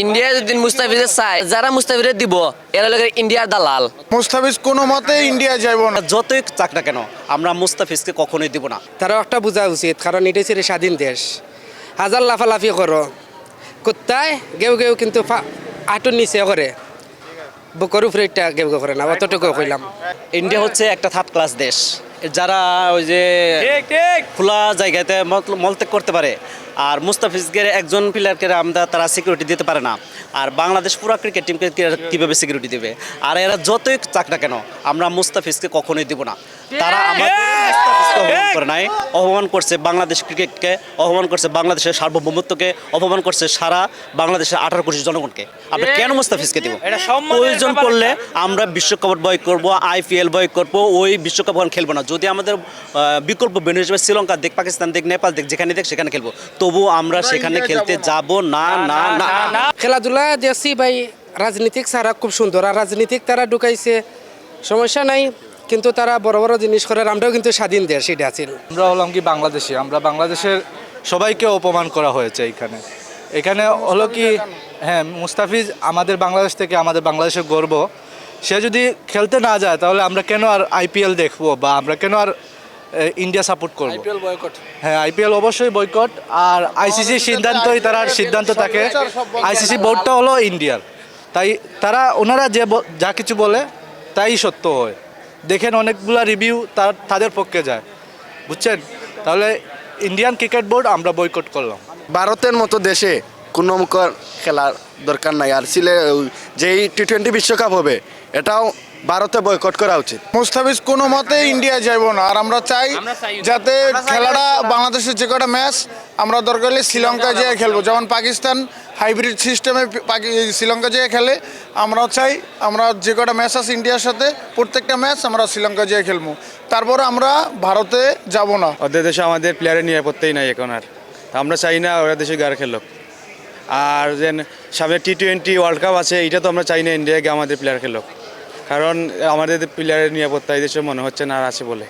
India যদি মুস্তাফিজের চায়, যারা মুস্তাফিজের দিব এরা লোকের ইন্ডিয়ার দালাল। মুস্তাফিজ কোনো মতে ইন্ডিয়া যাইব না। যতই চাক না কেন আমরা মুস্তাফিজকে কখনোই দিব না। তারা একটা বোঝা উচিত, কারণ এটাই ছিল স্বাধীন দেশ। হাজার লাফালাফি করো কোথায় গেউ গেউ, কিন্তু আটুর নিচে করে বুকের উপরে একটা গেউ গেউ করে না, অতটুকু কইলাম। ইন্ডিয়া হচ্ছে একটা থার্ড ক্লাস দেশ, যারা ওই যে খোলা জায়গাতে মলত্যাগ করতে পারে, আর মুস্তাফিজকে একজন প্লেয়ারকে তারা সিকিউরিটি দিতে পারে না। আর বাংলাদেশ পুরো ক্রিকেট টিমকে কীভাবে সিকিউরিটি দেবে? আর এরা যতই চাক না কেন আমরা মুস্তাফিজকে কখনোই দিব না। তারা আমাদের মুস্তাফিজকে অপমান করে নাই, অপমান করছে বাংলাদেশ ক্রিকেটকে, অপমান করছে বাংলাদেশের সার্বভৌমত্বকে, অপমান করছে সারা বাংলাদেশের 18 কোটি জনগণকে। আমরা কেন মুস্তাফিজকে দিব? প্রয়োজন পড়লে আমরা বিশ্বকাপ বয় করবো, IPL বয় করবো, ওই বিশ্বকাপ খেলবো না। যদি আমাদের বিকল্প বেনু হিসেবে শ্রীলঙ্কা দেখ, পাকিস্তান দেখ, নেপাল দেখ, যেখানে দেখ সেখানে খেলবো, তবু আমরা সেখানে খেলতে যাব না না না। খেলাধুলা দেখছি ভাই, রাজনীতিক ছাড়া খুব সুন্দর, আর রাজনীতিক তারা ঢুকাইছে সমস্যা নাই, কিন্তু তারা বড় বড় জিনিস করে। আমরাও কিন্তু স্বাধীন দেশ, সেটা আছে। আমরা হলাম কি বাংলাদেশি, আমরা বাংলাদেশের সবাইকে অপমান করা হয়েছে এখানে হলো কি, হ্যাঁ, মুস্তাফিজ আমাদের বাংলাদেশ থেকে, আমাদের বাংলাদেশের গর্ব। সে যদি খেলতে না যায় তাহলে আমরা কেন আর IPL দেখবো, বা আমরা কেন আর ইন্ডিয়া সাপোর্ট করবো? হ্যাঁ, IPL অবশ্যই বয়কট। আর ICC সিদ্ধান্তই তার সিদ্ধান্ত থাকে। ICC বোর্ডটা হলো ইন্ডিয়ার, তাই ওনারা যা কিছু বলে তাই সত্য হয়। দেখেন অনেকগুলা রিভিউ তাদের পক্ষে যায়, বুঝছেন? তাহলে ইন্ডিয়ান ক্রিকেট বোর্ড আমরা বয়কট করলাম। ভারতের মতো দেশে কোনো খেলার দরকার নাই। আর যেই T20 বিশ্বকাপ হবে এটাও ভারতে বয়কট করা উচিত। মুস্তাফিজ কোনো মতে ইন্ডিয়া যাইব না। আর আমরা চাই যাতে খেলাটা বাংলাদেশের যে কটা ম্যাচ আমরা দরকার হলে শ্রীলঙ্কায় যেয়ে খেলবো, যেমন পাকিস্তান হাইব্রিড সিস্টেমে শ্রীলঙ্কা যেয়ে খেলে। আমরাও চাই আমরা যে কটা ম্যাচ আছে ইন্ডিয়ার সাথে, প্রত্যেকটা ম্যাচ আমরা শ্রীলঙ্কা যেয়ে খেলবো। তারপরে আমরা ভারতে যাব না। ওদের দেশে আমাদের প্লেয়ারের নিরাপত্তাই নাই এখন। আর আমরা চাই না ওরা দেশে গার খেলুক। আর যেন সামনে T20 ওয়ার্ল্ড কাপ আছে, এটা তো আমরা চাই না ইন্ডিয়াকে আমাদের প্লেয়ার খেলুক, কারণ আমাদের প্লেয়ারের নিরাপত্তা এই দেশে মনে হচ্ছে না আর আছে বলে।